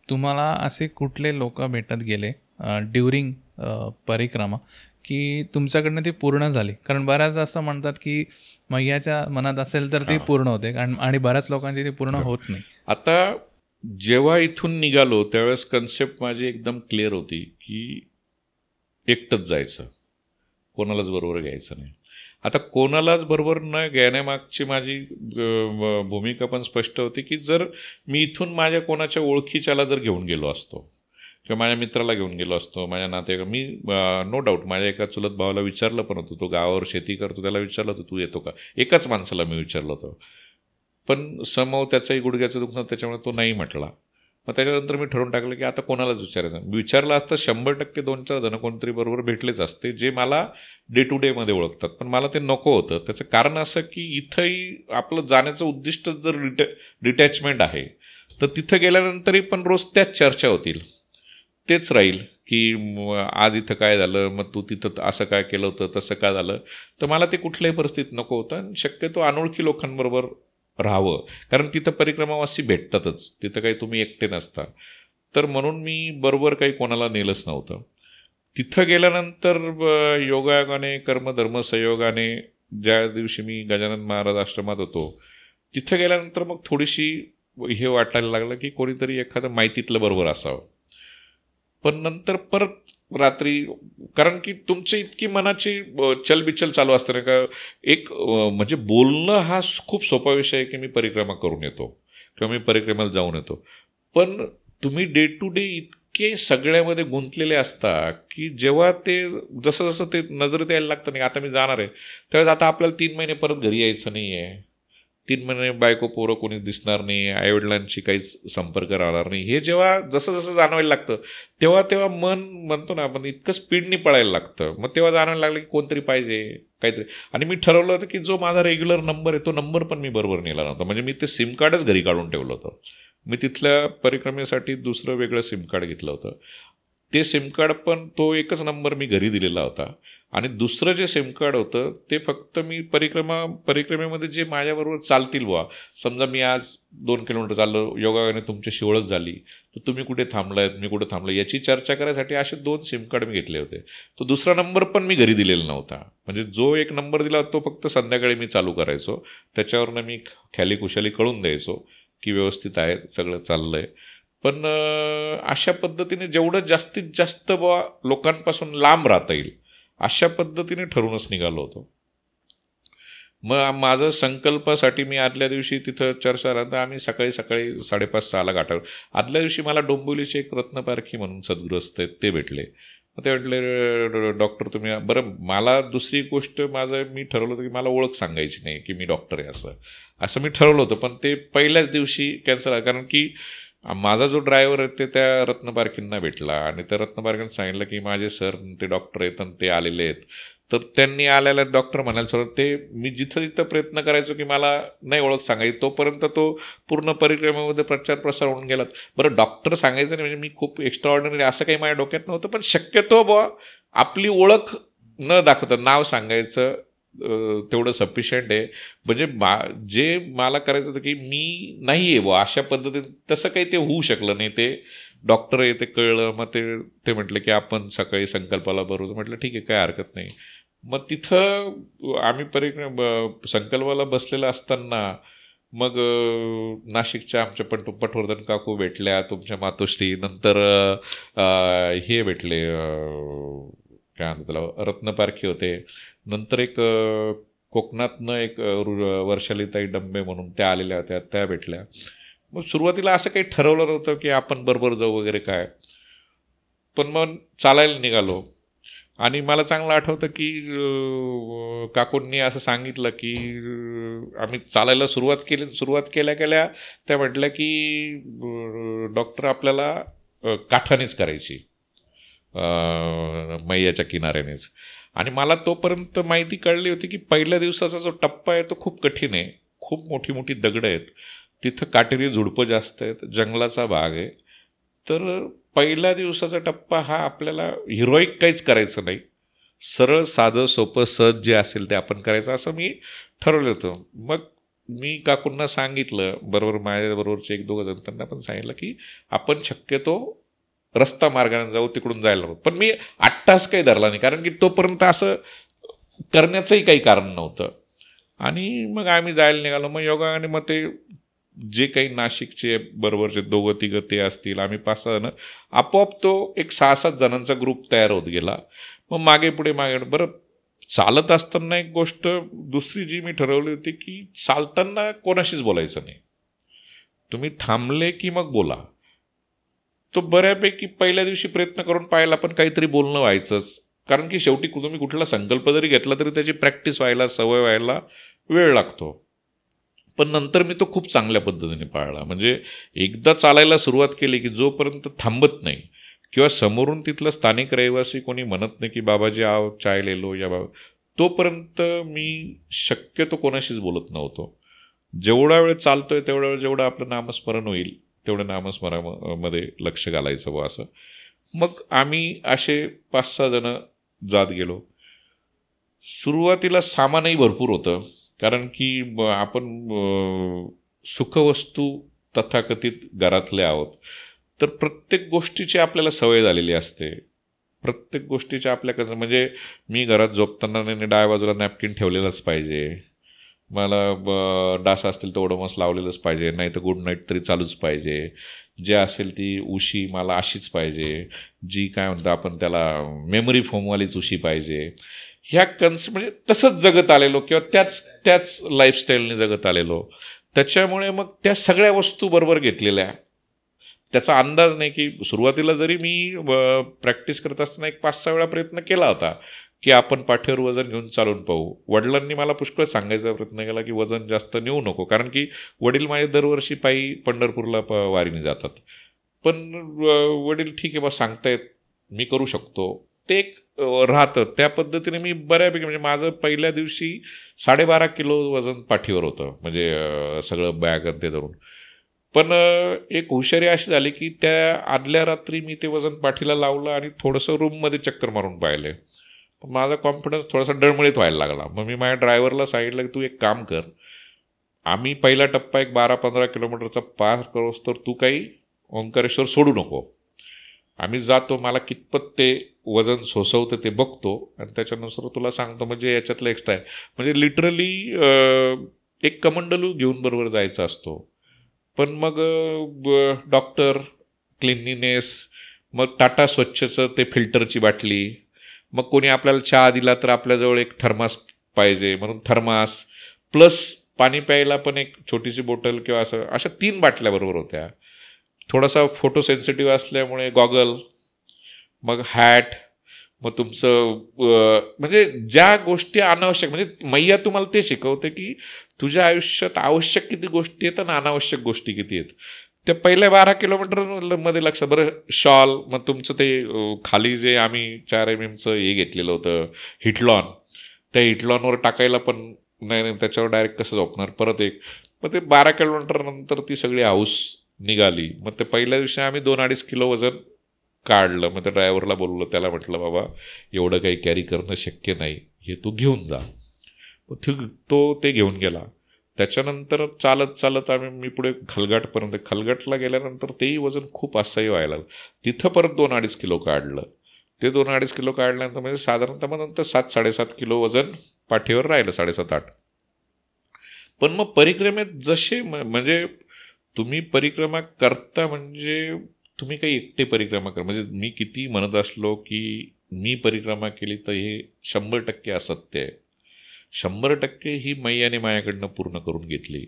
तुम्हाला असे कुठले लोक भेटत गेले ड्युरिंग परिक्रमा की तुमच्याकडनं ती पूर्ण झाली? कारण बऱ्याच असं म्हणतात की मैयाच्या मनात असेल तर ती पूर्ण होते आणि बऱ्याच लोकांची ती पूर्ण होत नाही. आता जेव्हा इथून निघालो त्यावेळेस कन्सेप्ट माझी एकदम क्लिअर होती की एकटंच जायचं, कोणालाच बरोबर घ्यायचं नाही. आता कोणालाच बरोबर न घेण्यामागची माझी भूमिका पण स्पष्ट होती की जर मी इथून माझ्या कोणाच्या ओळखीच्याला जर घेऊन गेलो असतो किंवा माझ्या मित्राला घेऊन गेलो असतो, माझ्या नातेवाईक, मी नो डाऊट माझ्या एका चुलत भावाला विचारलं पण होतं, तो गावावर शेती करतो, त्याला विचारलं होतं तू येतो का, एकाच माणसाला मी विचारलं होतं, पण समोर त्याचंही गुडघ्याचं दुखणं त्याच्यामुळे तो नाही म्हटला. मग त्याच्यानंतर मी ठरवून टाकलं की आता कोणालाच विचारायचं. विचारलं असतं 100% 2-4 जण कोणतरी बरोबर भेटलेच असते जे मला डे टू डेमध्ये ओळखतात, पण मला ते नको होतं. त्याचं कारण असं की इथंही आपलं जाण्याचं उद्दिष्टच जर डिटॅचमेंट आहे तर तिथं गेल्यानंतरही पण रोज त्याच चर्चा होतील, तेच राहील की आज इथं काय झालं, मग तू तिथं असं काय केलं होतं, तसं काय झालं. तर मला ते कुठल्याही परिस्थितीत नको होतं आणि शक्यतो अनोळखी लोकांबरोबर राहावं, कारण तिथं परिक्रमावासी भेटतातच, तिथं काही तुम्ही एकटे नसता. तर म्हणून मी बरोबर काही कोणाला नेलंच नव्हतं. तिथं गेल्यानंतर योगायोगाने कर्मधर्म संयोगाने ज्या दिवशी मी गजानन महाराज आश्रमात होतो तिथं गेल्यानंतर मग थोडीशी हे वाटायला लागलं की कोणीतरी एखादं माहितीतलं बरोबर असावं. पण नंतर परत रात्री, कारण की तुमची इतकी मनाची चलबिचल चालू असते ना का एक म्हणजे बोलणं हा खूप सोपा विषय आहे की मी परिक्रमा करून येतो किंवा मी परिक्रमेला जाऊन येतो, पण तुम्ही डे टू डे इतके सगळ्यामध्ये गुंतलेले असता की जेव्हा ते जसं जसं ते नजरेत यायला लागतं नाही आता मी जाणार आहे, त्यावेळेस आता आपल्याला 3 महिने परत घरी यायचं नाही आहे, 3 महिने बायको पोरं कोणीच दिसणार नाही, आईवडिलांशी काहीच संपर्क राहणार नाही, हे जेव्हा जसं जसं जाणवायला लागतं तेव्हा तेव्हा मन म्हणतो ना आपण इतकं स्पीडनी पळायला लागतं. मग तेव्हा जाणवायला लागलं की कोणतरी पाहिजे काहीतरी. आणि मी ठरवलं होतं की जो माझा रेग्युलर नंबर आहे तो नंबर पण मी बरोबर नेला नव्हता, म्हणजे मी ते सिम कार्डच घरी काढून ठेवलं होतं. मी तिथल्या परिक्रमेसाठी दुसरं वेगळं सिम कार्ड घेतलं होतं, ते सिम कार्ड पण तो एकच नंबर मी घरी दिलेला होता. आणि दुसरं जे सिम कार्ड होतं ते फक्त मी परिक्रमेमध्ये जे माझ्याबरोबर चालतील बुवा, समजा मी आज 2 किलोमीटर चाललो, योगायोगाने तुमच्याशी ओळख झाली तर तुम्ही कुठे थांबलायत, मी कुठे थांबलो याची चर्चा करायसाठी असे 2 सिम कार्ड मी घेतले होते. तो दुसरा नंबर पण मी घरी दिलेला नव्हता, म्हणजे जो एक नंबर दिला तो फक्त संध्याकाळी मी चालू करायचो, त्याच्यावरनं मी ख्याली खुशाली कळून द्यायचो की व्यवस्थित आहे, सगळं चाललं आहे. पण अशा पद्धतीने जेवढं जास्तीत जास्त बुवा लोकांपासून लांब राहता येईल अशा पद्धतीने ठरूनच निघालो होतो. मग माझं संकल्पासाठी मी आदल्या दिवशी तिथं चर्चा राहता, आम्ही सकाळी 5:30-6ला गाठावर. आदल्या दिवशी मला डोंबिवलीचे एक रत्नपारखी म्हणून सद्गृहस्थ आहेत ते भेटले. मग ते म्हटले डॉक्टर तुम्ही, बरं मला दुसरी गोष्ट मी ठरवलं होतं की मला ओळख सांगायची नाही की मी डॉक्टर आहे असं मी ठरवलं होतं, पण ते पहिल्याच दिवशी कॅन्सल आहे. कारण की माझा जो ड्रायव्हर आहे ते त्या रत्नपारखींना भेटला आणि त्या रत्नपारखींना सांगितलं की माझे सर ते डॉक्टर आहेत आणि ते आलेले आहेत. तर त्यांनी आलेला डॉक्टर म्हणायला सर ते मी जिथं जिथं प्रयत्न करायचो की मला नाही ओळख सांगायची, तोपर्यंत तो पूर्ण परिक्रमेमध्ये प्रचार प्रसार होऊन गेलात. बरं डॉक्टर सांगायचं नाही म्हणजे मी खूप एक्स्ट्रा ऑर्डिनरी असं काही माझ्या डोक्यात नव्हतं, पण शक्यतो बुवा आपली ओळख न दाखवता नाव सांगायचं तेवढं सफिशियंट आहे. म्हणजे जे मला करायचं होतं की मी नाही आहे बुवा अशा पद्धतीने, तसं काही ते होऊ शकलं नाही. ते डॉक्टर आहे ते कळलं. मग ते म्हटलं की आपण सकाळी संकल्पाला बरोबर. म्हटलं ठीक आहे काय हरकत नाही. मग तिथं आम्ही संकल्पाला बसलेलं असताना मग नाशिकच्या आमच्या पटवर्धन काकू भेटल्या, तुमच्या मातोश्री, नंतर हे भेटले काय म्हणतात त्याला रत्नपारखी होते, नंतर एक कोकणातनं एक वर्षालीताई डंबे म्हणून त्या आलेल्या होत्या, त्या भेटल्या. मग सुरुवातीला असं काही ठरवलं नव्हतं की आपण बरोबर जाऊ वगैरे काय, पण मग चालायला निघालो. आणि मला चांगलं आठवतं की काकूंनी असं सांगितलं की आम्ही चालायला सुरुवात केल्या त्या म्हटल्या की डॉक्टर आपल्याला काठानेच करायची, मैयाच्या किनाऱ्यानेच. आणि मला तोपर्यंत माहिती कळली होती की पहिल्या दिवसाचा जो टप्पा आहे तो खूप कठीण आहे, खूप मोठी मोठी दगडं आहेत, तिथं काटेरी झुडपं जास्त आहेत, जंगलाचा भाग आहे. तर पहिल्या दिवसाचा टप्पा हा आपल्याला हिरोईक काहीच करायचं नाही, सरळ साधं सोपं सहज जे असेल ते आपण करायचं असं मी ठरवलं होतं. मग मी काकूंना सांगितलं, बरोबर माझ्याबरोबरचे 1-2 जण, त्यांना पण सांगितलं की आपण शक्यतो रस्ता मार्गाने जाऊ, तिकडून जायला नको. पण मी 8 तास काही धरला नाही, कारण की तोपर्यंत असं करण्याचंही काही कारण नव्हतं. आणि मग आम्ही जायला निघालो. मग योगाने मग ते जे काही नाशिकचे बरोबरचे 2-3 ते असतील, आम्ही 5-6 जण, आपोआप तो एक 6-7 जणांचा ग्रुप तयार होत गेला. मग मागे पुढे बरं चालत असताना एक गोष्ट दुसरी जी मी ठरवली होती की चालताना कोणाशीच बोलायचं नाही. तुम्ही थांबले की मग बोला. तो बऱ्यापैकी पहिल्या दिवशी प्रयत्न करून पाहिला, पण काहीतरी बोलणं व्हायचंच. कारण की शेवटी तुम्ही कुठला संकल्प जरी घेतला तरी त्याची प्रॅक्टिस व्हायला, सवय व्हायला वेळ लागतो. पण नंतर मी तो खूप चांगल्या पद्धतीने पाळला. म्हणजे एकदा चालायला सुरुवात केली की जोपर्यंत थांबत नाही किंवा समोरून तिथलं स्थानिक रहिवासी कोणी म्हणत नाही की बाबाजी आव चाय ले लो या बाबा, तोपर्यंत मी शक्यतो कोणाशीच बोलत नव्हतो. जेवढा वेळ चालतोय तेवढा वेळ जेवढं आपलं नामस्मरण होईल तेवढं नामस्मरणामध्ये लक्ष घालायचं बुवा असं. मग आम्ही असे 5-6 जण जात गेलो. सुरुवातीला सामानही भरपूर होतं, कारण की आपण सुखवस्तू तथाकथित घरातले आहोत, तर प्रत्येक गोष्टीची आपल्याला सवय झालेली असते. प्रत्येक गोष्टीच्या आपल्याकडं, म्हणजे मी घरात झोपताना डाव्या बाजूला नॅपकिन ठेवलेलंच पाहिजे, मला डास असतील तर ओडोमॉस लावलेलंच पाहिजे, नाही तर गुड नाईट तरी चालूच पाहिजे, जे असेल ती उशी मला अशीच पाहिजे, जी काय म्हणतो आपण त्याला मेमरी फोमवालीच उशी पाहिजे. ह्या म्हणजे तसंच जगत आलेलो किंवा त्याच लाईफस्टाईलने जगत आलेलो. त्याच्यामुळे मग त्या सगळ्या वस्तू बरोबर घेतलेल्या, त्याचा अंदाज नाही की सुरुवातीला जरी मी प्रॅक्टिस करत असताना एक 5-6 वेळा प्रयत्न केला होता की आपण पाठीवर वजन घेऊन चालून पाहू. वडिलांनी मला पुष्कळ सांगायचा प्रयत्न केला की वजन जास्त नेऊ नको, कारण की वडील माझे दरवर्षी पायी पंढरपूरला वारीने जातात. पण वडील ठीक आहे बा सांगतायत, मी करू शकतो, ते एक राहतं. त्या पद्धतीने मी बऱ्यापैकी, म्हणजे माझं पहिल्या दिवशी 12.5 किलो वजन पाठीवर होतं, म्हणजे सगळं बॅग आणि ते धरून. पण एक हुशारी अशी झाली की त्या आदल्या रात्री मी ते वजन पाठीला लावलं आणि थोडंसं रूममध्ये चक्कर मारून पाहिले. पण माझा कॉन्फिडन्स थोडासा डळमळीत व्हायला लागला. मग मी माझ्या ड्रायव्हरला सांगितलं की तू एक काम कर, आम्ही पहिला टप्पा एक 12-15 किलोमीटरचा पार करोस तर तू काही ओंकारेश्वर सोडू नको, आम्ही जातो, मला कितपत ते वजन सोसवतं ते बघतो आणि त्याच्यानुसार तुला सांगतो. म्हणजे याच्यातलं एक्स्ट्रा आहे, म्हणजे लिटरली एक कमंडलू घेऊन बरोबर जायचा असतो. पण मग डॉक्टर, क्लिनलीनेस, मग टाटा स्वच्छचं ते फिल्टरची बाटली, मग कोणी आपल्याला चहा दिला तर आपल्याजवळ एक थर्मास पाहिजे म्हणून थर्मास, प्लस पाणी प्यायला पण एक छोटीशी बॉटल किंवा अशा 3 बाटल्या बरोबर होत्या. थोडासा फोटो सेन्सिटिव्ह असल्यामुळे गॉगल, मग हॅट, मग तुमचं म्हणजे ज्या गोष्टी अनावश्यक, म्हणजे मैया तुम्हाला ते शिकवते की तुझ्या आयुष्यात आवश्यक किती गोष्टी आहेत आणि अनावश्यक गोष्टी किती आहेत. त्या पहिल्या 12 किलोमीटरमध्ये लक्षात. बरं शॉल, मग तुमचं ते खाली जे आम्ही 4 mm हे घेतलेलं होतं हिटलॉन, त्या हिटलॉनवर टाकायला पण नाही, त्याच्यावर डायरेक्ट कसं झोपणार परत एक. मग ते 12 किलोमीटर नंतर ती सगळी हाऊस निघाली. मग ते पहिल्या दिवशी आम्ही 2-2.5 किलो वजन काढलं. मग त्या ड्रायव्हरला बोललो, त्याला म्हटलं बाबा एवढं काही कॅरी करणं शक्य नाही, हे तू घेऊन जा. मग तो ते घेऊन गेला. त्याच्यानंतर चालत मी पुढे खलघाटला गेल्यानंतर तेही वजन खूप असह्य व्हायला लागलं. तिथं परत 2-2.5 किलो काढलं. ते 2-2.5 किलो काढल्यानंतर म्हणजे साधारणतः मग नंतर 7-7.5 किलो वजन पाठीवर राहिलं, 7.5-8. पण मग परिक्रमेत जसे, म्हणजे तुम्ही परिक्रमा करता, म्हणजे तुम्ही काही एकटे परिक्रमा करा, म्हणजे मी किती म्हणत असलो की मी परिक्रमा केली तर हे 100% असत्य आहे. 100% ही मैयाने माझ्याकडनं पूर्ण करून घेतली.